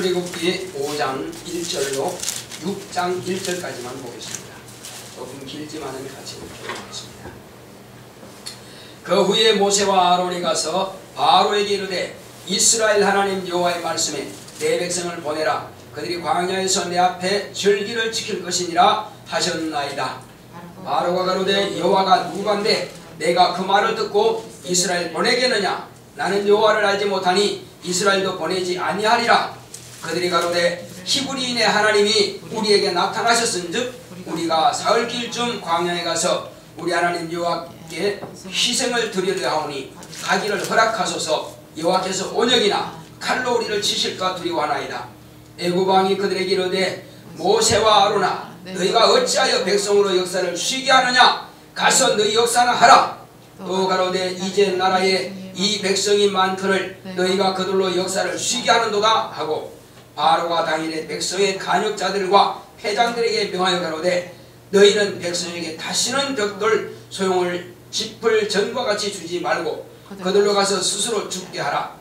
출애굽기 5장 1절로 6장 1절까지만 보겠습니다. 조금 길지만은 같이 보겠습니다. 그 후에 모세와 아론이 가서 바로에게 이르되 이스라엘 하나님 여호와의 말씀에 내 백성을 보내라. 그들이 광야에서 내 앞에 절기를 지킬 것이니라 하셨나이다. 바로가 가로되 여호와가 누구간데 내가 그 말을 듣고 이스라엘 보내겠느냐? 나는 여호와를 알지 못하니 이스라엘도 보내지 아니하리라. 그들이 가로되 히브리인의 하나님이 우리에게 나타나셨은즉 우리가 사흘길쯤 광야에 가서 우리 하나님 여호와께 희생을 드리려 하오니 가기를 허락하소서. 여호와께서 온역이나 칼로 우리를 치실까 두려워하나이다. 애굽 왕이 그들에게 이르되 모세와 아론아 너희가 어찌하여 백성으로 역사를 쉬게 하느냐? 가서 너희 역사나 하라. 또 가로되 이제 나라에 이 백성이 많거늘 너희가 그들로 역사를 쉬게 하는도다 하고 바로가 당일에 백성의 간역자들과 회장들에게 명하여 가로되 너희는 백성에게 다시는 벽돌 소용을 짚을 전과 같이 주지 말고 그들로 가서 스스로 죽게 하라.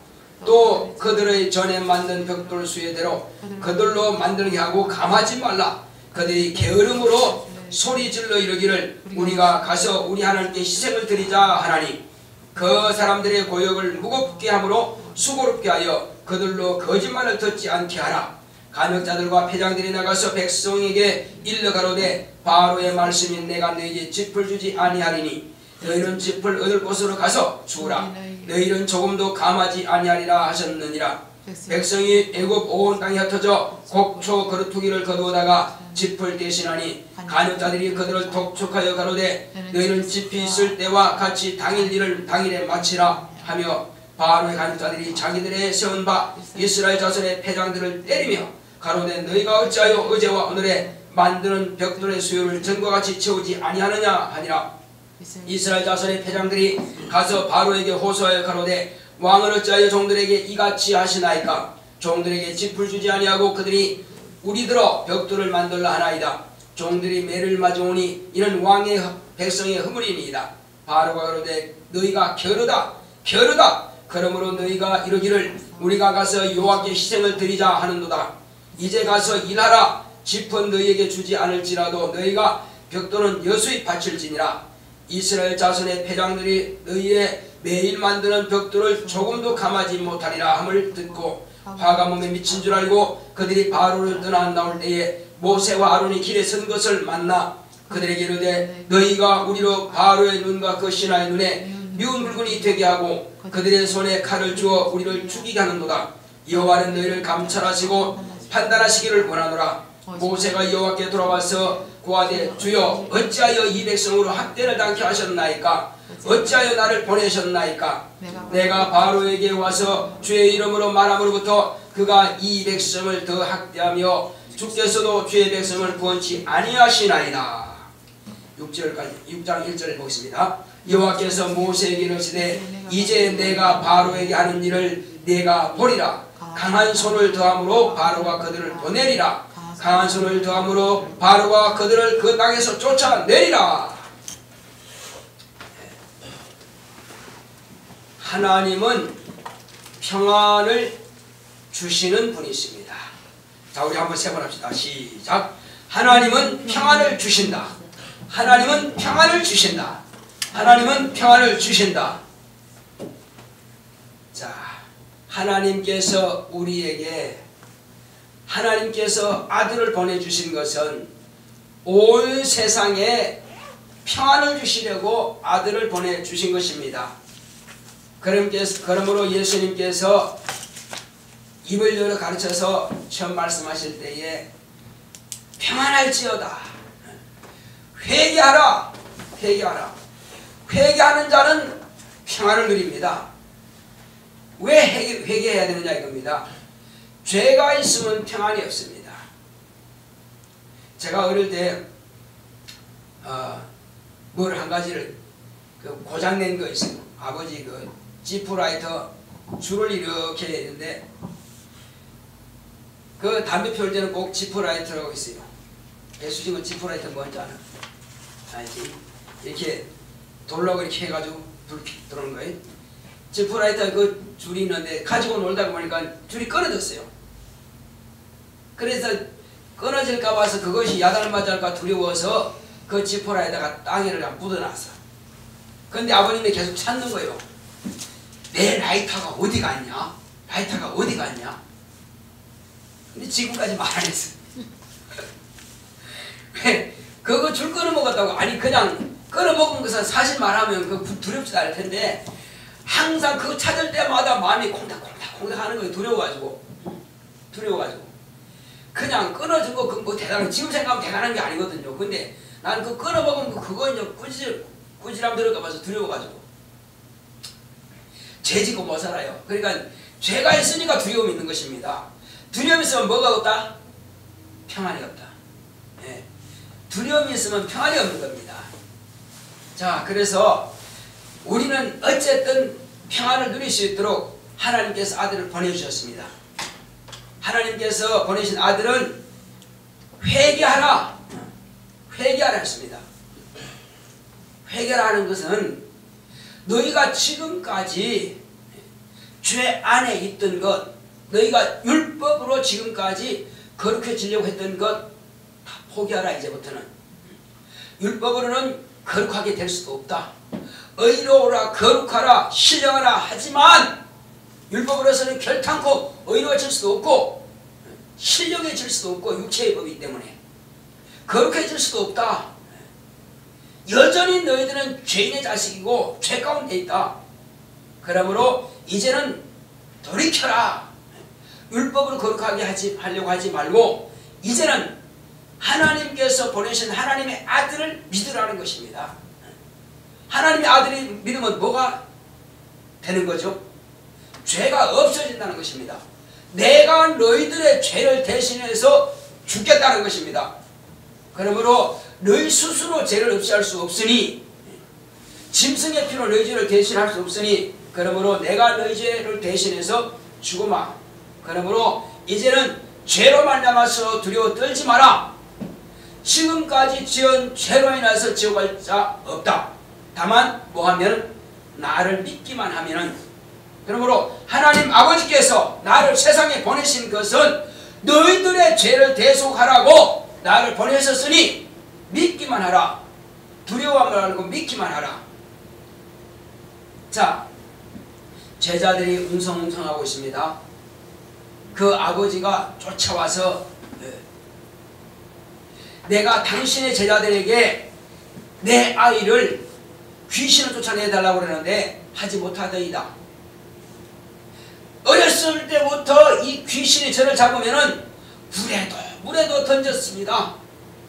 또 그들의 전에 만든 벽돌 수혜대로 그들로 만들게 하고 감하지 말라. 그들이 게으름으로 소리질러 이르기를 우리가 가서 우리 하나님께 희생을 드리자 하나니 그 사람들의 고역을 무겁게 함으로 수고롭게 하여 그들로 거짓말을 듣지 않게 하라. 간역자들과 회장들이 나가서 백성에게 일러 가로되 바로의 말씀인 내가 너희에게 짚을 주지 아니하리니 너희는 짚을 얻을 곳으로 가서 죽으라. 너희는 조금도 감하지 아니하리라 하셨느니라. 백성이 애굽 온 땅에 흩어져 곡초 거루투기를 거두어다가 짚을 대신하니 간역자들이 그들을 독촉하여 가로되 너희는 짚이 있을 때와 같이 당일 일을 당일에 마치라 하며 바로의 간역자들이 자기들의 세운 바 이스라엘 자손의 패장들을 때리며 가로되 너희가 어찌하여 어제와 오늘에 만드는 벽돌의 수요를 전과 같이 채우지 아니하느냐 하니라. 이스라엘 자손의 패장들이 가서 바로에게 호소하여 가로되 왕은 어찌하여 종들에게 이같이 하시나이까? 종들에게 짚을 주지 아니하고 그들이 우리들어 벽돌을 만들라 하나이다. 종들이 매를 맞아오니 이는 왕의 백성의 허물이니이다. 바로가 가로되 너희가 게으르다 게으르다. 그러므로 너희가 이르기를 우리가 가서 여호와께 희생을 드리자 하는도다. 이제 가서 일하라. 짚은 너희에게 주지 않을지라도 너희가 벽돌은 여수히 바칠지니라. 이스라엘 자손의 패장들이 너희의 매일 만드는 벽돌을 조금도 감하지 못하리라 함을 듣고 화가 몸에 미친 줄 알고 그들이 바로를 떠나 나올 때에 모세와 아론이 길에 선 것을 만나 그들에게 이르되 너희가 우리로 바로의 눈과 그 신하의 눈에 미운 물건이 되게 하고 그들의 손에 칼을 주어 우리를 죽이게 하는도다. 여호와는 너희를 감찰하시고 판단하시기를 원하노라. 모세가 여호와께 돌아와서 고하되 주여 어찌하여 이 백성으로 학대를 당케 하셨나이까? 어찌하여 나를 보내셨나이까? 내가 바로에게 와서 주의 이름으로 말함으로부터 그가 이 백성을 더 학대하며 주께서도 주의 백성을 구원치 아니하시나이다. 6장 1절을 보겠습니다. 여호와께서 모세에게 이르시되 이제 내가 바로에게 하는 일을 내가 보리라. 강한 손을 더함으로 바로가 그들을 보내리라. 강한 손을 더함으로 바로가 그들을 그 땅에서 쫓아내리라. 하나님은 평안을 주시는 분이십니다. 자, 우리 한번 세 번 합시다. 시작. 하나님은 평안을 주신다. 하나님은 평안을 주신다. 하나님은 평안을 주신다. 자, 하나님께서 우리에게 하나님께서 아들을 보내주신 것은 온 세상에 평안을 주시려고 아들을 보내주신 것입니다. 그러므로 예수님께서 입을 열어 가르쳐서 처음 말씀하실 때에 평안할지어다. 회개하라. 회개하라. 회개하는 자는 평안을 누립니다. 왜 회개해야 되느냐 이겁니다. 죄가 있으면 평안이 없습니다. 제가 어릴 때 뭘 한 가지를 고장낸 거 있어요. 아버지 지프라이터 줄을 이렇게 했는데 그 담배 피울 때는 꼭 지프라이터라고 있어요. 배수진은 지프라이터 뭔지 아나? 알지? 이렇게 돌라고 이렇게 해가지고 불 들어오는 거예요. 지프라이터 그 줄이 있는데 가지고 놀다 보니까 줄이 끊어졌어요. 그래서 끊어질까 봐서 그것이 야단을 맞을까 두려워서 그 지퍼라에다가 땅에를 그냥 묻어놨어. 근데 아버님이 계속 찾는 거예요. 내 라이터가 어디 갔냐? 라이터가 어디 갔냐? 근데 지금까지 말 안 했어. 왜? 그거 줄 끊어 먹었다고? 아니 그냥 끊어 먹은 것은 사실 말하면 그 두렵지도 않을 텐데 항상 그거 찾을 때마다 마음이 콩닥콩닥 하는 거예요. 두려워가지고 그냥 끊어준 거 그 뭐 대단한 지금 생각하면 대단한 게 아니거든요. 근데 난 그 끊어 먹은 거 그거 이제 꾸지람 들어가 봐서 두려워가지고 죄 지고 못 살아요. 그러니까 죄가 있으니까 두려움이 있는 것입니다. 두려움이 있으면 뭐가 없다? 평안이 없다. 네. 두려움이 있으면 평안이 없는 겁니다. 자, 그래서 우리는 어쨌든 평안을 누릴 수 있도록 하나님께서 아들을 보내주셨습니다. 하나님께서 보내신 아들은 회개하라 했습니다. 회개하라는 것은 너희가 지금까지 죄 안에 있던 것, 너희가 율법으로 지금까지 거룩해지려고 했던 것 다 포기하라. 이제부터는 율법으로는 거룩하게 될 수도 없다. 의로우라 거룩하라 신령하라 하지만 율법으로서는 결탄코 의로워질 수도 없고 신령해질 수도 없고 육체의 법이기 때문에 거룩해질 수도 없다. 여전히 너희들은 죄인의 자식이고 죄 가운데 있다. 그러므로 이제는 돌이켜라. 율법으로 거룩하게 하려고 하지 말고 이제는 하나님께서 보내신 하나님의 아들을 믿으라는 것입니다. 하나님의 아들이 믿으면 뭐가 되는 거죠? 죄가 없어진다는 것입니다. 내가 너희들의 죄를 대신해서 죽겠다는 것입니다. 그러므로 너희 스스로 죄를 없이 할 수 없으니 짐승의 피로 너희 죄를 대신할 수 없으니 그러므로 내가 너희 죄를 대신해서 죽으마. 그러므로 이제는 죄로 말미암아서 두려워 떨지 마라. 지금까지 지은 죄로 인해서 지옥 갈 자 없다. 다만 뭐하면 나를 믿기만 하면은 그러므로 하나님 아버지께서 나를 세상에 보내신 것은 너희들의 죄를 대속하라고 나를 보내셨으니 믿기만 하라. 두려워 말고 믿기만 하라. 자, 제자들이 웅성웅성하고 있습니다. 그 아버지가 쫓아와서 내가 당신의 제자들에게 내 아이를 귀신을 쫓아내달라고 그러는데 하지 못하더이다. 어렸을 때부터 이 귀신이 저를 잡으면은 물에도 던졌습니다.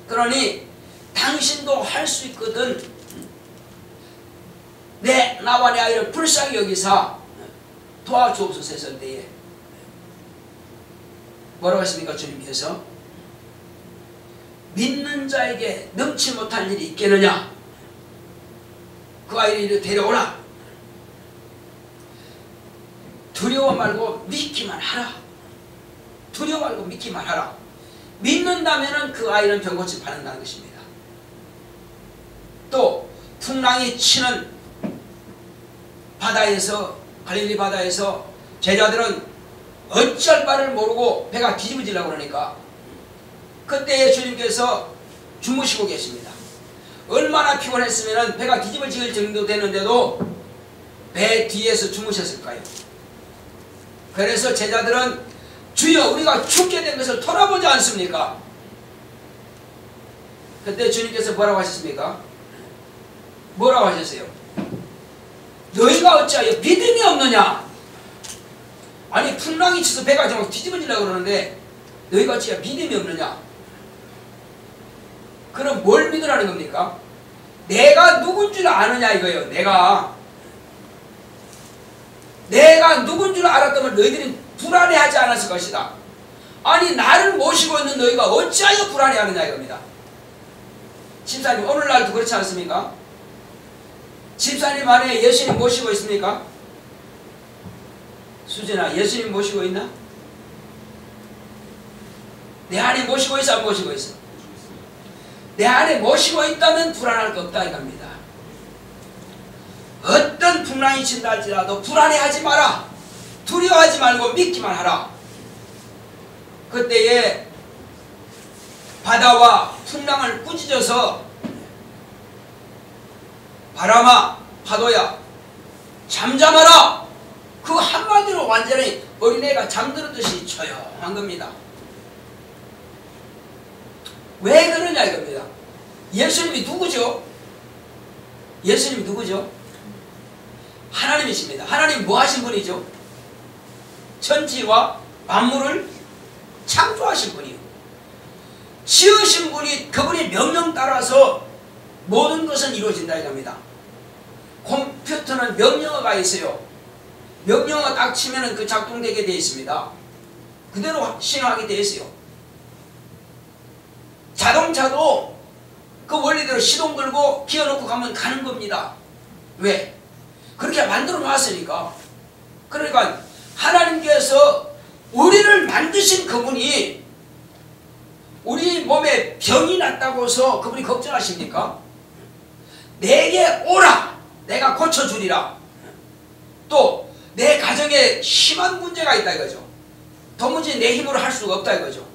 그러니 당신도 할 수 있거든. 나와 내 아이를 불쌍히 여기사 도와주옵소서 했을 때에 뭐라고 하십니까? 주님께서 믿는 자에게 넘치 못할 일이 있겠느냐? 그 아이를 데려오라. 두려워 말고 믿기만 하라. 두려워 말고 믿기만 하라. 믿는다면 그 아이는 병고침 받는다는 것입니다. 또 풍랑이 치는 바다에서 갈릴리 바다에서 제자들은 어쩔 바를 모르고 배가 뒤집어지려고 그러니까 그때에 주님께서 주무시고 계십니다. 얼마나 피곤했으면 배가 뒤집어질 정도 되는데도 배 뒤에서 주무셨을까요? 그래서 제자들은 주여 우리가 죽게 된 것을 돌아보지 않습니까? 그때 주님께서 뭐라고 하셨습니까? 뭐라고 하셨어요? 너희가 어찌하여 믿음이 없느냐? 아니 풍랑이 치서 배가 좀 뒤집어지려고 그러는데 너희가 어찌하여 믿음이 없느냐? 그럼 뭘 믿으라는 겁니까? 내가 누군 줄 아느냐 이거예요. 내가 누군 줄 알았다면 너희들이 불안해하지 않았을 것이다. 아니 나를 모시고 있는 너희가 어찌하여 불안해하느냐 이겁니다. 집사님 오늘날도 그렇지 않습니까? 집사님 안에 예수님 모시고 있습니까? 수진아 예수님 모시고 있나? 내 안에 모시고 있어 안 모시고 있어? 내 안에 모시고 있다면 불안할 거 없다 이겁니다. 어떤 풍랑이 친다 할지라도 불안해하지 마라. 두려워하지 말고 믿기만 하라. 그때에 바다와 풍랑을 꾸짖어서 바람아 파도야 잠잠하라, 그 한마디로 완전히 어린애가 잠들었듯이 조용한 겁니다. 왜 그러냐 이겁니다. 예수님이 누구죠? 예수님이 누구죠? 하나님이십니다. 하나님 뭐 하신 분이죠? 천지와 만물을 창조하신 분이요, 지으신 분이, 그분의 명령 따라서 모든 것은 이루어진다 이겁니다. 컴퓨터는 명령어가 있어요. 명령어 딱 치면은 그 작동되게 되어 있습니다. 그대로 신호하게 되어 있어요. 자동차도 그 원리대로 시동 걸고 기어 놓고 가면 가는 겁니다. 왜? 그렇게 만들어 놨으니까. 그러니까 하나님께서 우리를 만드신 그분이 우리 몸에 병이 났다고 해서 그분이 걱정하십니까? 내게 오라, 내가 고쳐주리라. 또 내 가정에 심한 문제가 있다 이거죠. 도무지 내 힘으로 할 수가 없다 이거죠.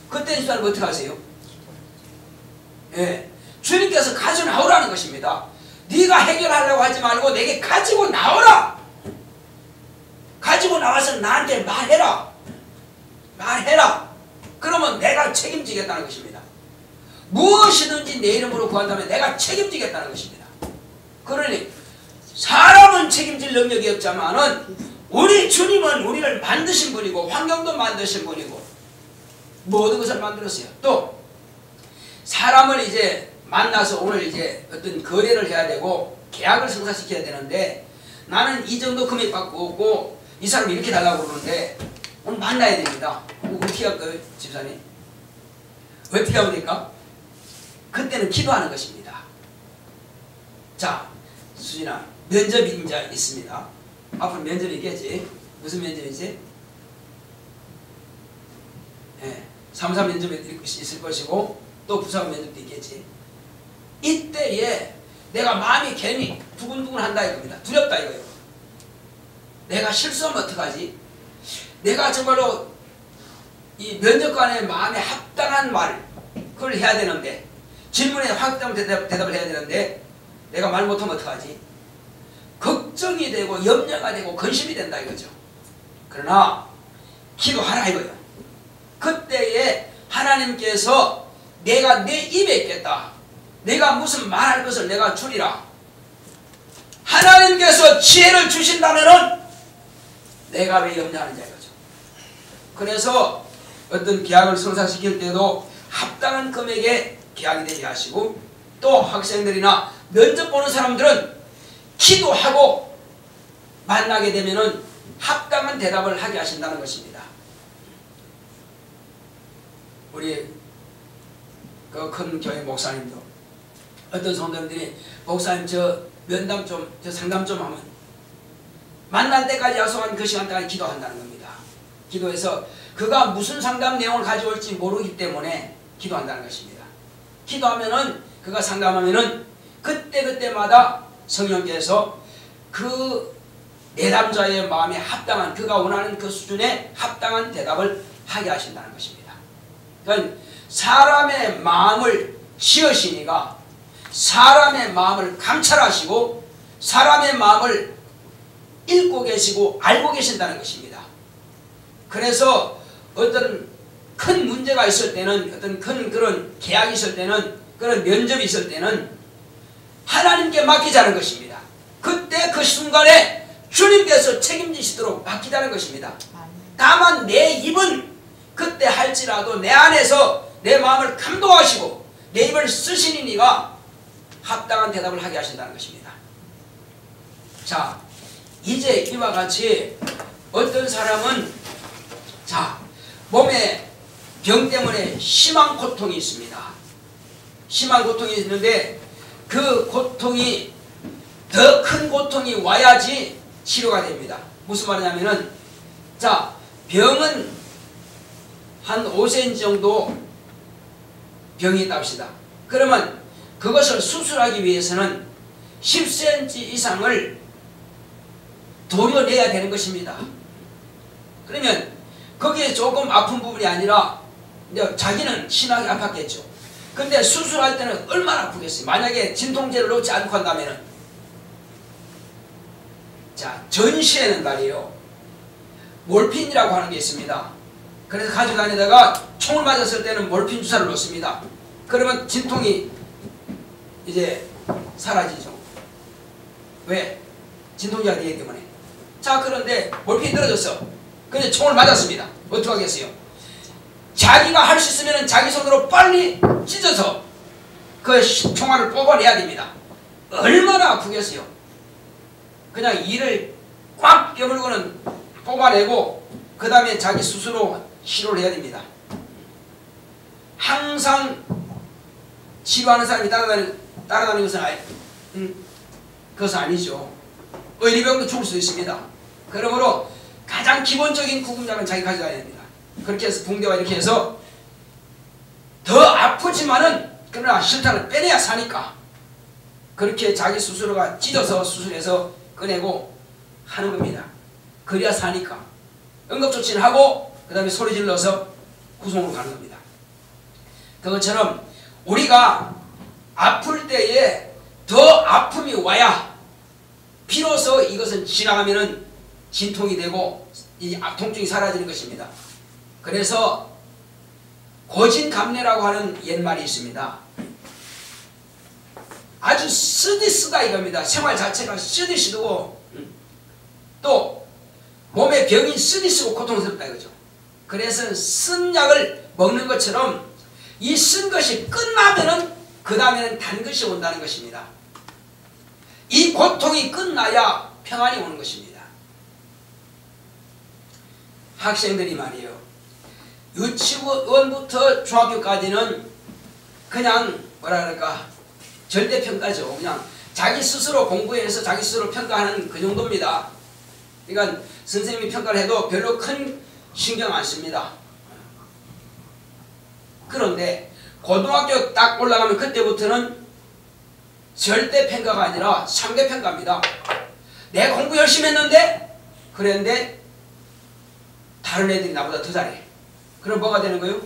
그때 주님은 어떻게 하세요? 예, 주님께서 가져 나오라는 것입니다. 네가 해결하려고 하지 말고 내게 가지고 나오라. 가지고 나와서 나한테 말해라. 말해라. 그러면 내가 책임지겠다는 것입니다. 무엇이든지 내 이름으로 구한다면 내가 책임지겠다는 것입니다. 그러니 사람은 책임질 능력이 없지만은 우리 주님은 우리를 만드신 분이고 환경도 만드신 분이고 모든 것을 만들었어요. 또 사람을 이제 만나서 오늘 이제 어떤 거래를 해야 되고 계약을 성사시켜야 되는데 나는 이 정도 금액 받고 오고 이 사람이 이렇게 달라고 그러는데 오늘 만나야 됩니다. 어떻게 할까요, 집사님? 어떻게 하면 될까? 그때는 기도하는 것입니다. 자, 수진아, 면접이 이제 있습니다. 앞으로 면접이 있겠지? 무슨 면접이지? 예, 사무사 면접이 있을 것이고 또 부사관 면접도 있겠지. 이때에 내가 마음이 괜히 두근두근 한다 이겁니다. 두렵다 이거예요. 내가 실수하면 어떡하지? 내가 정말로 이 면접관의 마음에 합당한 말 그걸 해야 되는데, 질문에 합당한 대답을 해야 되는데 내가 말 못하면 어떡하지? 걱정이 되고 염려가 되고 근심이 된다 이거죠. 그러나 기도하라 이거예요. 그때에 하나님께서 내가 내 입에 있겠다, 내가 무슨 말할 것을 내가 주리라. 하나님께서 지혜를 주신다면은 내가 왜 염려하는지 이거죠. 그래서 어떤 계약을 성사시킬 때도 합당한 금액에 계약이 되게 하시고, 또 학생들이나 면접 보는 사람들은 기도하고 만나게 되면은 합당한 대답을 하게 하신다는 것입니다. 우리 그 큰 교회 목사님도 어떤 성도님들이 목사님 저 면담 좀, 저 상담 좀 하면 만날 때까지 약속한 그 시간까지 기도한다는 겁니다. 기도해서 그가 무슨 상담 내용을 가져올지 모르기 때문에 기도한다는 것입니다. 기도하면은 그가 상담하면은 그때마다 성령께서 그 내담자의 마음에 합당한, 그가 원하는 그 수준에 합당한 대답을 하게 하신다는 것입니다. 그러니까 사람의 마음을 지으시니가 사람의 마음을 감찰하시고 사람의 마음을 읽고 계시고 알고 계신다는 것입니다. 그래서 어떤 큰 문제가 있을 때는, 어떤 큰 그런 계약이 있을 때는, 그런 면접이 있을 때는 하나님께 맡기자는 것입니다. 그때 그 순간에 주님께서 책임지시도록 맡기자는 것입니다. 다만 내 입은 그때 할지라도 내 안에서 내 마음을 감동하시고 내 입을 쓰시니가 합당한 대답을 하게 하신다는 것입니다. 자, 이제 이와 같이 어떤 사람은 자, 몸에 병 때문에 심한 고통이 있습니다. 심한 고통이 있는데 그 고통이 더 큰 고통이 와야지 치료가 됩니다. 무슨 말이냐면은, 자, 병은 한 5cm 정도 병이 있다 합시다. 그러면 그것을 수술하기 위해서는 10cm 이상을 도려내야 되는 것입니다. 그러면 거기에 조금 아픈 부분이 아니라 이제 자기는 심하게 아팠겠죠. 근데 수술할 때는 얼마나 아프겠어요. 만약에 진통제를 놓지 않고 한다면은. 자, 전시에는 말이에요, 몰핀이라고 하는 게 있습니다. 그래서 가지고 다니다가 총을 맞았을 때는 몰핀 주사를 놓습니다. 그러면 진통이 이제 사라지죠. 왜? 진통제가 되기 때문에. 자, 그런데 몰핀이 떨어졌어. 근데 총을 맞았습니다. 어떻게 하겠어요? 자기가 할 수 있으면 자기 손으로 빨리 찢어서 그 총알을 뽑아내야 됩니다. 얼마나 아프겠어요? 그냥 이를 꽉 깨물고는 뽑아내고 그 다음에 자기 스스로 치료를 해야 됩니다. 항상 치료하는 사람이 따라다니는 것은 아니죠. 의료병도 죽을 수도 있습니다. 그러므로 가장 기본적인 구급약은 자기가 가져가야 됩니다. 그렇게 해서 붕대와 이렇게 해서 더 아프지만은 그러나 실타를 빼내야 사니까 그렇게 자기 스스로가 찢어서 수술해서 꺼내고 하는 겁니다. 그래야 사니까 응급조치를 하고 그 다음에 소리 질러서 구송으로 가는 겁니다. 그것처럼 우리가 아플 때에 더 아픔이 와야 비로소 이것은 지나가면은 진통이 되고 이 통증이 사라지는 것입니다. 그래서 고진감래라고 하는 옛말이 있습니다. 아주 쓰디쓰다 이겁니다. 생활 자체가 쓰디쓰고 또 몸에 병이 쓰디쓰고 고통스럽다 이거죠. 그래서 쓴 약을 먹는 것처럼 이 쓴 것이 끝나면은 그 다음에는 단 것이 온다는 것입니다. 이 고통이 끝나야 평안이 오는 것입니다. 학생들이 말이에요, 유치원부터 중학교까지는 그냥 뭐라 그럴까 절대평가죠. 그냥 자기 스스로 공부해서 자기 스스로 평가하는 그 정도입니다. 그러니까 선생님이 평가를 해도 별로 큰 신경 안 씁니다. 그런데 고등학교 딱 올라가면 그때부터는 절대평가가 아니라 상대평가입니다. 내가 공부 열심히 했는데 그랬는데 다른 애들이 나보다 더 잘해. 그럼 뭐가 되는 거예요?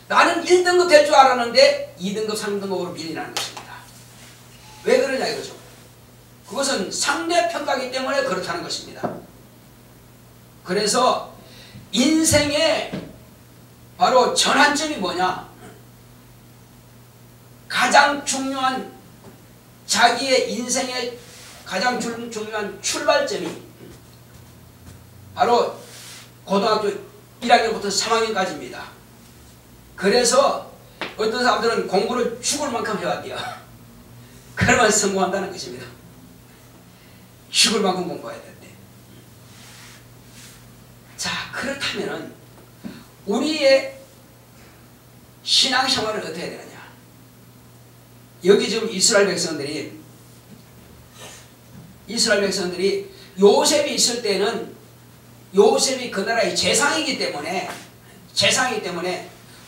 나는 1등급 될 줄 알았는데 2등급, 3등급으로 밀리는 것입니다. 왜 그러냐 이거죠. 그것은 상대평가이기 때문에 그렇다는 것입니다. 그래서 인생의 바로 전환점이 뭐냐? 가장 중요한 자기의 인생의 가장 중요한 출발점이 바로 고등학교 1학년부터 3학년까지입니다. 그래서 어떤 사람들은 공부를 죽을 만큼 해왔대요. 그러면 성공한다는 것입니다. 죽을 만큼 공부해야 되는데. 자, 그렇다면은 우리의 신앙생활을 어떻게 해야 되느냐? 여기 지금 이스라엘 백성들이 요셉이 있을 때는 요셉이 그 나라의 재상이기 때문에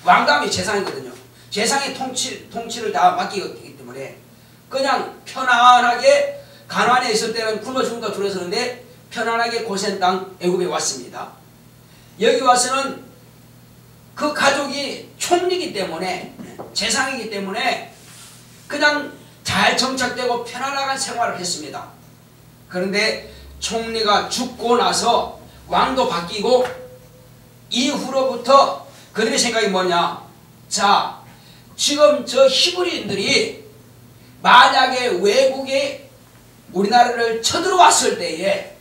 왕감이 재상이거든요. 재상의 통치를 다 맡기기 때문에 그냥 편안하게 가나안에 있을 때는 굶어 죽는다 두려웠었는데 편안하게 고센 땅 애굽에 왔습니다. 여기 와서는 그 가족이 총리이기 때문에 재상이기 때문에 그냥 잘 정착되고 편안한 생활을 했습니다. 그런데 총리가 죽고 나서 왕도 바뀌고 이후로부터 그들의 생각이 뭐냐? 자, 지금 저 히브리인들이 만약에 외국에 우리나라를 쳐들어왔을 때에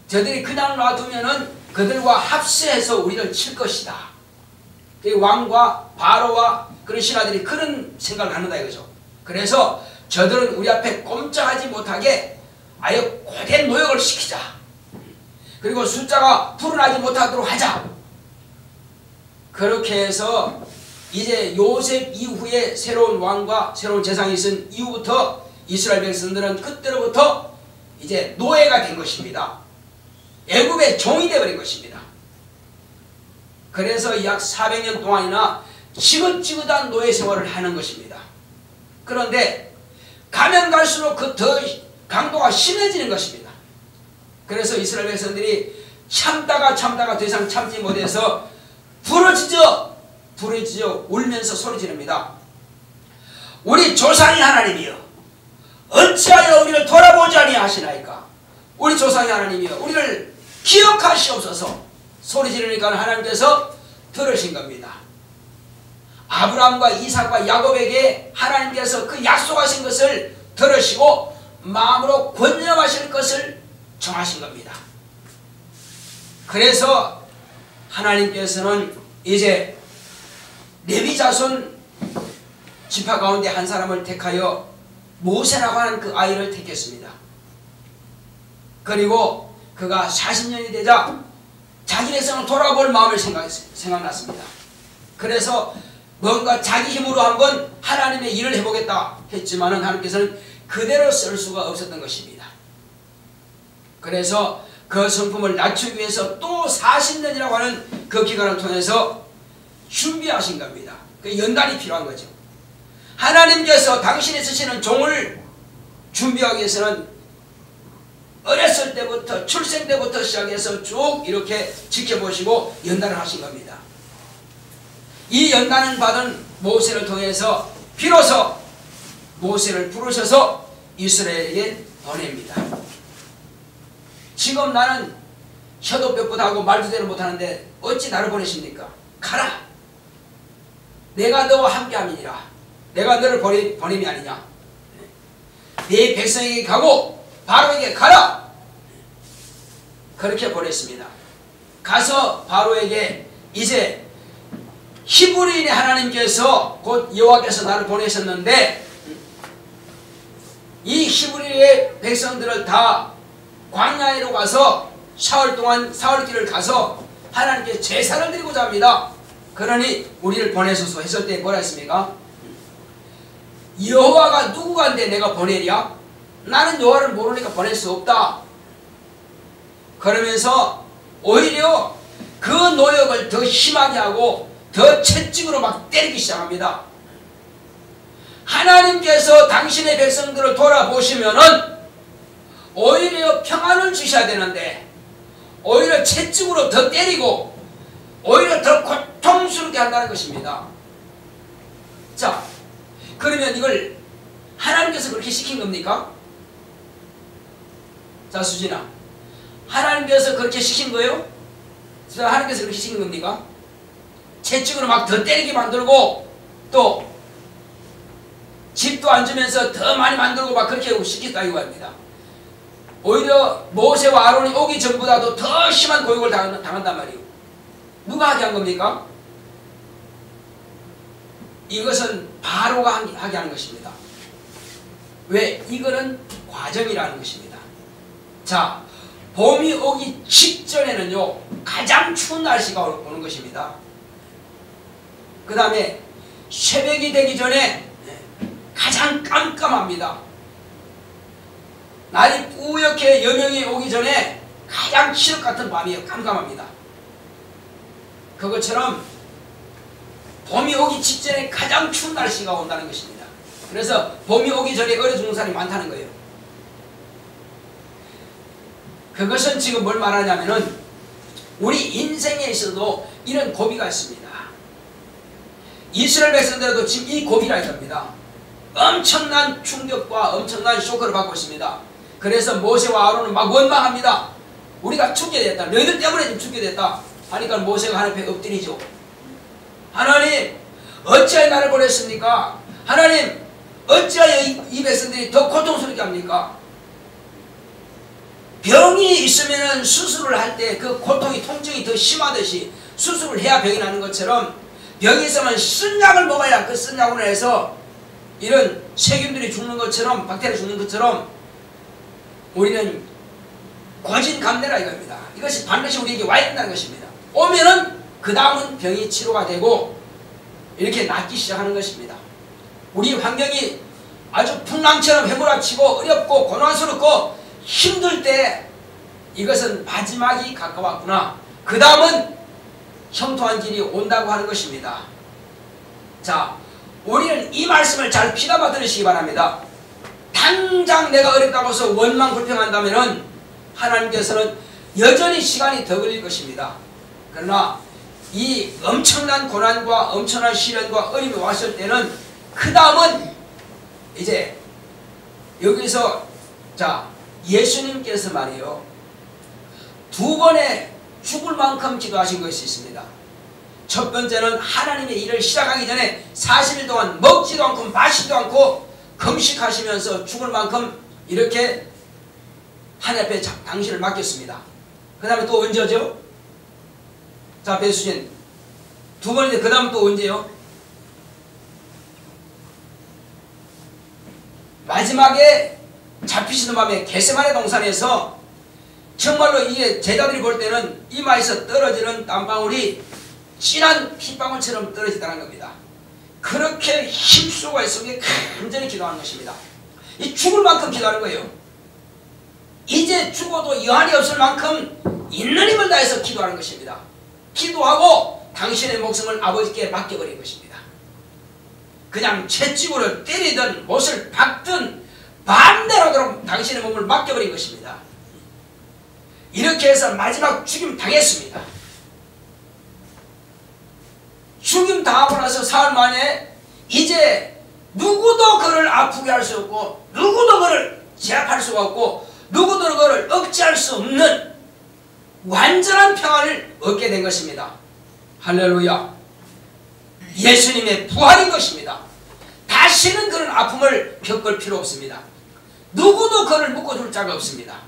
저들이 그냥 놔두면은 그들과 합세해서 우리를 칠 것이다. 왕과 바로와 그런 신하들이 그런 생각을 갖는다 이거죠. 그래서 저들은 우리 앞에 꼼짝하지 못하게 아예 고된 노역을 시키자. 그리고 숫자가 불어나지 못하도록 하자. 그렇게 해서 이제 요셉 이후에 새로운 왕과 새로운 재상이 있은 이후부터 이스라엘 백성들은 그때로부터 이제 노예가 된 것입니다. 애굽의 종이 되어버린 것입니다. 그래서 약 400년 동안이나 지긋지긋한 노예 생활을 하는 것입니다. 그런데 가면 갈수록 그 더 강도가 심해지는 것입니다. 그래서 이스라엘 백성들이 참다가 더 이상 참지 못해서 부러지져 부르짖어 울면서 소리지릅니다. 우리 조상의 하나님이여, 어찌하여 우리를 돌아보지 아니하시나이까. 우리 조상의 하나님이여, 우리를 기억하시옵소서. 소리지르니까 하나님께서 들으신 겁니다. 아브라함과 이삭과 야곱에게 하나님께서 그 약속하신 것을 들으시고 마음으로 권념하실 것을 정하신 겁니다. 그래서 하나님께서는 이제 레위 자손 지파 가운데 한 사람을 택하여 모세라고 하는 그 아이를 택했습니다. 그리고 그가 40년이 되자 자기네 성을 돌아볼 마음을 생각났습니다. 그래서 뭔가 자기 힘으로 한번 하나님의 일을 해보겠다 했지만은 하나님께서는 그대로 쓸 수가 없었던 것입니다. 그래서 그 성품을 낮추기 위해서 또 40년이라고 하는 그 기간을 통해서 준비하신 겁니다. 그 연단이 필요한 거죠. 하나님께서 당신이 쓰시는 종을 준비하기 위해서는 어렸을 때부터 출생 때부터 시작해서 쭉 이렇게 지켜보시고 연단을 하신 겁니다. 이 연단을 받은 모세를 통해서 비로소 모세를 부르셔서 이스라엘에게 보냅니다. 지금 나는 혀도 뼈뿐하고 말도 제대로 못하는데 어찌 나를 보내십니까? 가라! 내가 너와 함께함이니라. 내가 너를 보냄이 아니냐. 네 백성에게 가고 바로에게 가라! 그렇게 보냈습니다. 가서 바로에게 이제 히브리인의 하나님께서 곧 여호와께서 나를 보내셨는데 이 히브리의 백성들을 다 광야로 가서 사흘길을 가서 하나님께 제사를 드리고자 합니다. 그러니 우리를 보내소서 했을 때 뭐라 했습니까? 여호와가 누구간데 내가 보내랴? 나는 여호와를 모르니까 보낼 수 없다. 그러면서 오히려 그 노역을 더 심하게 하고 더 채찍으로 막 때리기 시작합니다. 하나님께서 당신의 백성들을 돌아보시면은 오히려 평안을 주셔야 되는데 오히려 채찍으로 더 때리고 오히려 더 고통스럽게 한다는 것입니다. 자, 그러면 이걸 하나님께서 그렇게 시킨 겁니까? 자, 수진아, 하나님께서 그렇게 시킨 거예요? 자, 하나님께서 그렇게 시킨 겁니까? 채찍으로 막 더 때리게 만들고 또 집도 안 주면서 더 많이 만들고 막 그렇게 시켰다고 합니다. 오히려 모세와 아론이 오기 전보다도 더 심한 고육을 당한단 말이에요. 누가 하게 한 겁니까? 이것은 바로가 하게 하는 것입니다. 왜? 이거는 과정이라는 것입니다. 자, 봄이 오기 직전에는요 가장 추운 날씨가 오는 것입니다. 그 다음에 새벽이 되기 전에 가장 깜깜합니다. 날이 뿌옇게 여명이 오기 전에 가장 칠흑 같은 밤이에요. 깜깜합니다. 그것처럼 봄이 오기 직전에 가장 추운 날씨가 온다는 것입니다. 그래서 봄이 오기 전에 얼어 죽는 사람이 많다는 거예요. 그것은 지금 뭘 말하냐면은 우리 인생에 있어도 이런 고비가 있습니다. 이스라엘 백성들도 지금 이 고비라 이겁니다. 엄청난 충격과 엄청난 쇼크를 받고 있습니다. 그래서 모세와 아론은 막 원망합니다. 우리가 죽게 됐다. 너희들 때문에 지금 죽게 됐다. 하니까 모세가 하나님 앞에 엎드리죠. 하나님, 어찌하여 나를 보냈습니까? 하나님, 어찌하여 이 백성들이 더 고통스럽게 합니까? 병이 있으면 수술을 할 때 그 고통이 통증이 더 심하듯이 수술을 해야 병이 나는 것처럼 병이 있으면 쓴 약을 먹어야 그 쓴 약으로 해서 이런 세균들이 죽는 것처럼 박테리아 죽는 것처럼 우리는 고진감래라 이겁니다. 이것이 반드시 우리에게 와야 된다는 것입니다. 오면은 그 다음은 병이 치료가 되고 이렇게 낫기 시작하는 것입니다. 우리 환경이 아주 풍랑처럼 휘몰아치고 어렵고 고난스럽고 힘들 때 이것은 마지막이 가까웠구나. 그 다음은 형통한 길이 온다고 하는 것입니다. 자, 우리는 이 말씀을 잘 귀담아 들으시기 바랍니다. 당장 내가 어렵다고 해서 원망 불평한다면 하나님께서는 여전히 시간이 더 걸릴 것입니다. 그러나 이 엄청난 고난과 엄청난 시련과 어려움이 왔을 때는 그 다음은 이제 여기서 자 예수님께서 말이요 두 번의 죽을 만큼 기도하신 것이 있습니다. 첫 번째는 하나님의 일을 시작하기 전에 40일 동안 먹지도 않고 마시지도 않고 금식하시면서 죽을 만큼 이렇게 하나님 앞에 당신을 맡겼습니다. 그 다음에 또 언제죠? 자, 배수진 두 번인데 그 다음 또 언제요? 마지막에 잡히시는 밤에 겟세마네 동산에서 정말로 이게 제자들이 볼 때는 이마에서 떨어지는 땀방울이 진한 핏방울처럼 떨어지다는 겁니다. 그렇게 힘쓰고 속에 간절히 기도하는 것입니다. 이 죽을 만큼 기도하는 거예요. 이제 죽어도 여한이 없을 만큼 있는 힘을 다해서 기도하는 것입니다. 기도하고 당신의 목숨을 아버지께 맡겨버린 것입니다. 그냥 채찍으로 때리든 못을 박든 마음대로 하도록 당신의 몸을 맡겨버린 것입니다. 이렇게 해서 마지막 죽임 당했습니다. 죽임 당하고 나서 사흘 만에 이제 누구도 그를 아프게 할 수 없고 누구도 그를 제압할 수가 없고 누구도 그를 억제할 수 없는 완전한 평안을 얻게 된 것입니다. 할렐루야. 예수님의 부활인 것입니다. 다시는 그런 아픔을 겪을 필요 없습니다. 누구도 그를 묶어줄 자가 없습니다.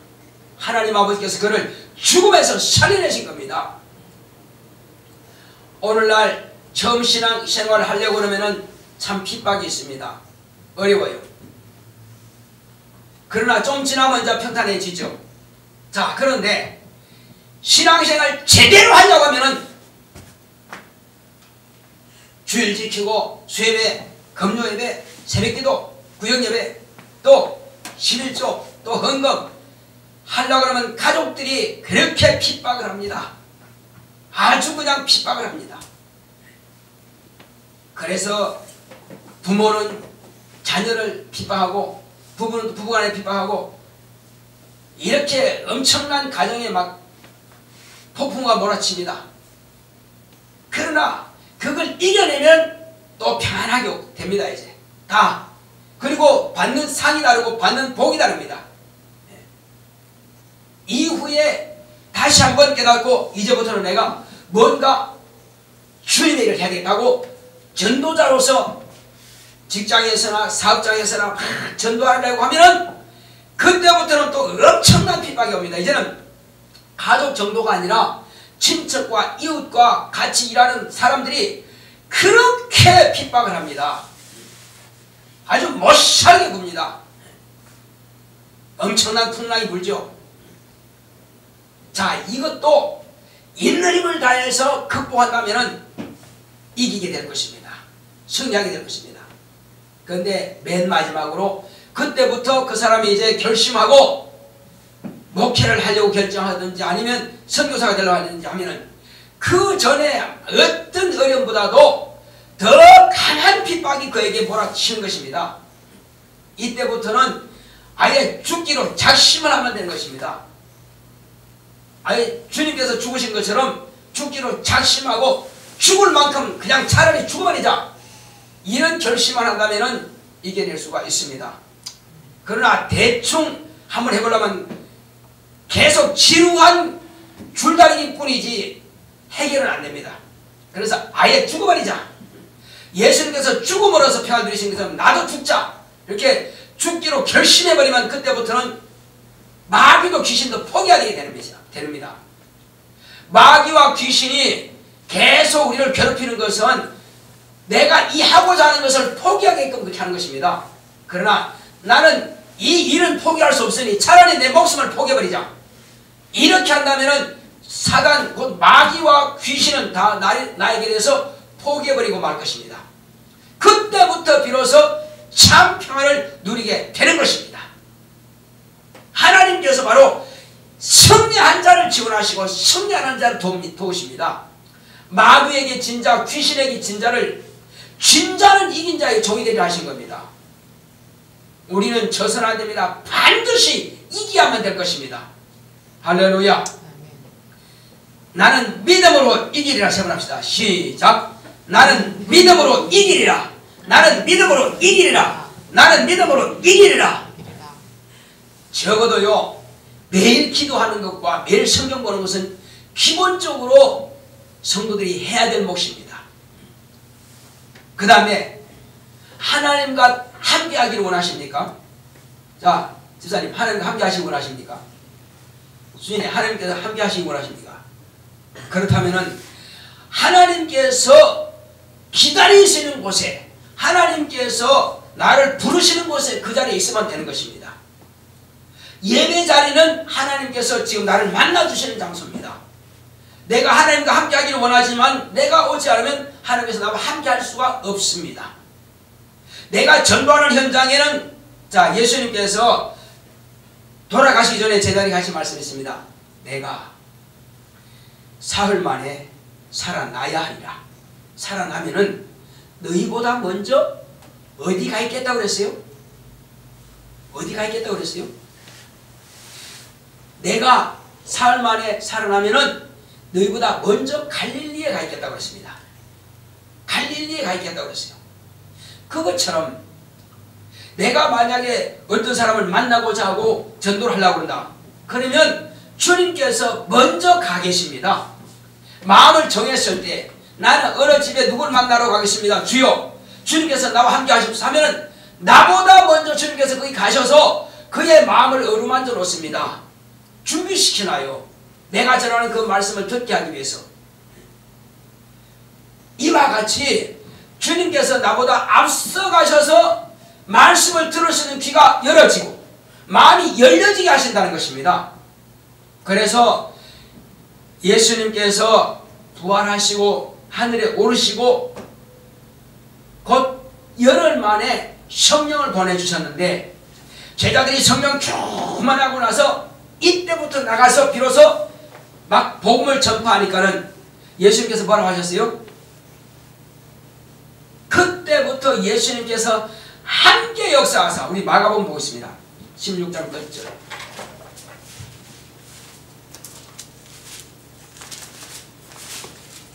하나님 아버지께서 그를 죽음에서 살려내신 겁니다. 오늘날 처음 신앙 생활을 하려고 그러면 참 핍박이 있습니다. 어려워요. 그러나 좀 지나면 이제 평탄해지죠. 자, 그런데 신앙생활 제대로 하려고 하면은 주일 지키고 수예배, 금요예배, 새벽기도, 구역예배, 또 11조, 또 헌금 하려고 하면 가족들이 그렇게 핍박을 합니다. 아주 그냥 핍박을 합니다. 그래서 부모는 자녀를 핍박하고 부부는 부부간에 핍박하고 이렇게 엄청난 가정에 막 폭풍과 몰아칩니다. 그러나 그걸 이겨내면 또 평안하게 됩니다. 이제 다. 그리고 받는 상이 다르고 받는 복이 다릅니다. 이후에 다시 한번 깨닫고 이제부터는 내가 뭔가 주님의 일을 해야 되겠다고 전도자로서 직장에서나 사업장에서나 막 전도하려고 하면은 그때부터는 또 엄청난 핍박이 옵니다. 이제는 가족 정도가 아니라 친척과 이웃과 같이 일하는 사람들이 그렇게 핍박을 합니다. 아주 못살게 굽니다. 엄청난 풍랑이 불죠. 자, 이것도 있는 힘을 다해서 극복한다면 이기게 될 것입니다. 승리하게 될 것입니다. 그런데 맨 마지막으로 그때부터 그 사람이 이제 결심하고 목회를 하려고 결정하든지 아니면 선교사가 되려고 하든지 하면은 그 전에 어떤 어려움보다도 더 강한 핍박이 그에게 몰아치는 것입니다. 이때부터는 아예 죽기로 작심을 하면 되는 것입니다. 아예 주님께서 죽으신 것처럼 죽기로 작심하고 죽을 만큼 그냥 차라리 죽어버리자 이런 결심을 한다면 이겨낼 수가 있습니다. 그러나 대충 한번 해보려면 계속 지루한 줄다리기 뿐이지 해결은 안 됩니다. 그래서 아예 죽어버리자. 예수님께서 죽음으로써 평안 누리신 것처럼 나도 죽자 이렇게 죽기로 결심해버리면 그때부터는 마귀도 귀신도 포기하게 됩니다. 마귀와 귀신이 계속 우리를 괴롭히는 것은 내가 이 하고자 하는 것을 포기하게끔 그렇게 하는 것입니다. 그러나 나는 이 일은 포기할 수 없으니 차라리 내 목숨을 포기해버리자. 이렇게 한다면 사단 곧 마귀와 귀신은 다 나에게 대해서 포기해버리고 말 것입니다. 그때부터 비로소 참 평안을 누리게 되는 것입니다. 하나님께서 바로 승리한 자를 지원하시고 승리하는 자를 도우십니다. 마귀에게 진 자, 귀신에게 진 자를 진 자는 이긴 자의 종이 되게 하신 겁니다. 우리는 져서는 안 됩니다. 반드시 이겨야만 될 것입니다. 할렐루야. 나는 믿음으로 이기리라. 세번합시다. 시작. 나는 믿음으로 이기리라. 나는 믿음으로 이기리라. 나는 믿음으로 이기리라. 적어도요, 매일 기도하는 것과 매일 성경 보는 것은 기본적으로 성도들이 해야 될 몫입니다. 그 다음에 하나님과 함께 하기를 원하십니까? 자, 집사님, 하나님과 함께 하시기 원하십니까? 주인의 하나님께서 함께 하시기 원하십니까? 그렇다면은 하나님께서 기다리시는 곳에, 하나님께서 나를 부르시는 곳에 그 자리에 있으면 되는 것입니다. 예배 자리는 하나님께서 지금 나를 만나주시는 장소입니다. 내가 하나님과 함께 하기를 원하지만 내가 오지 않으면 하나님께서 나와 함께 할 수가 없습니다. 내가 전도하는 현장에는, 자, 예수님께서 돌아가시기 전에 제자리에 하신 말씀이 있습니다. 내가 사흘 만에 살아나야 하리라. 살아나면은 너희보다 먼저 어디 가 있겠다고 그랬어요? 어디 가 있겠다고 그랬어요? 내가 사흘 만에 살아나면은 너희보다 먼저 갈릴리에 가 있겠다고 그랬습니다. 갈릴리에 가 있겠다고 그랬어요. 그것처럼 내가 만약에 어떤 사람을 만나고자 하고 전도를 하려고 한다. 그러면 주님께서 먼저 가 계십니다. 마음을 정했을 때 나는 어느 집에 누구를 만나러 가겠습니다. 주여, 주님께서 나와 함께 하십시오 하면은 나보다 먼저 주님께서 거기 가셔서 그의 마음을 어루만져 놓습니다. 준비시키나요? 내가 전하는 그 말씀을 듣게 하기 위해서. 이와 같이 주님께서 나보다 앞서 가셔서 말씀을 들으시는 귀가 열어지고 마음이 열려지게 하신다는 것입니다. 그래서 예수님께서 부활하시고 하늘에 오르시고 곧 열흘 만에 성령을 보내주셨는데, 제자들이 성령 교만하고 나서 이때부터 나가서 비로소 막 복음을 전파하니까는 예수님께서 뭐라고 하셨어요? 그때부터 예수님께서 함께 역사하사, 우리 마가복음 보겠습니다. 16장 8절.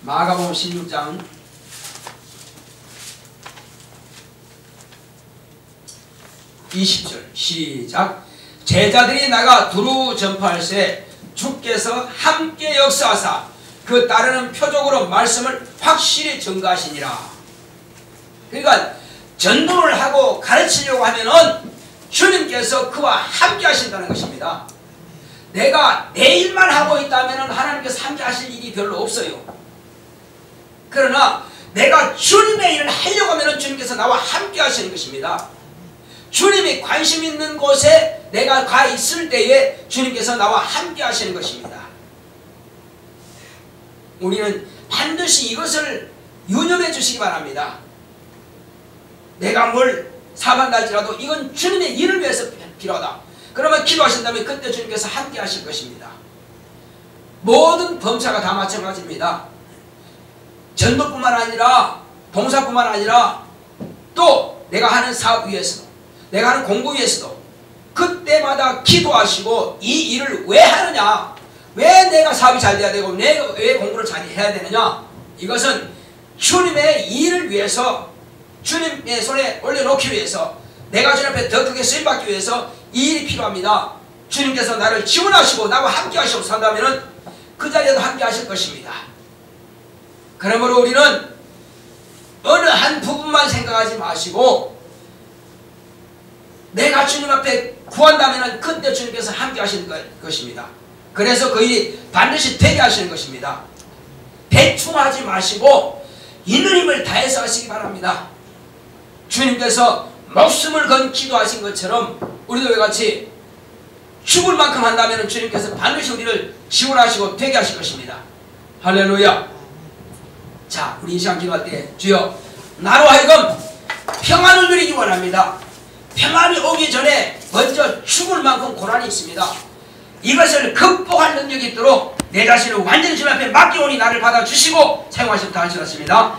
마가복음 16장 20절 시작. 제자들이 나가 두루 전파할새 주께서 함께 역사하사 그 따르는 표적으로 말씀을 확실히 증거하시니라. 그러니까 전도를 하고 가르치려고 하면은 주님께서 그와 함께 하신다는 것입니다. 내가 내 일만 하고 있다면 하나님께서 함께 하실 일이 별로 없어요. 그러나 내가 주님의 일을 하려고 하면 주님께서 나와 함께 하시는 것입니다. 주님이 관심 있는 곳에 내가 가 있을 때에 주님께서 나와 함께 하시는 것입니다. 우리는 반드시 이것을 유념해 주시기 바랍니다. 내가 뭘 사반달지라도 이건 주님의 일을 위해서 필요하다. 그러면 기도하신다면 그때 주님께서 함께 하실 것입니다. 모든 범사가 다 마찬가지입니다. 전도뿐만 아니라 봉사뿐만 아니라 또 내가 하는 사업 위에서도, 내가 하는 공부 위에서도 그때마다 기도하시고 이 일을 왜 하느냐, 왜 내가 사업이 잘 돼야 되고 내가 왜 공부를 잘 해야 되느냐, 이것은 주님의 일을 위해서, 주님의 손에 올려놓기 위해서, 내가 주님 앞에 더 크게 쓰임받기 위해서 이 일이 필요합니다. 주님께서 나를 지원하시고 나와 함께 하시고 산다면 그 자리에도 함께 하실 것입니다. 그러므로 우리는 어느 한 부분만 생각하지 마시고 내가 주님 앞에 구한다면 그때 주님께서 함께 하시는 것입니다. 그래서 그 일이 반드시 되게 하시는 것입니다. 대충 하지 마시고 있는 힘을 다해서 하시기 바랍니다. 주님께서 목숨을 건 기도하신 것처럼 우리도 이같이 죽을 만큼 한다면 주님께서 반드시 우리를 지원하시고 되게 하실 것입니다. 할렐루야. 자, 우리 이 시간 기도할 때 주여 나로 하여금 평안을 누리기 원합니다. 평안이 오기 전에 먼저 죽을 만큼 고난이 있습니다. 이것을 극복할 능력이 있도록 내 자신을 완전히 주님 앞에 맡기오니 나를 받아주시고 사용하시면 다 하시겠습니다.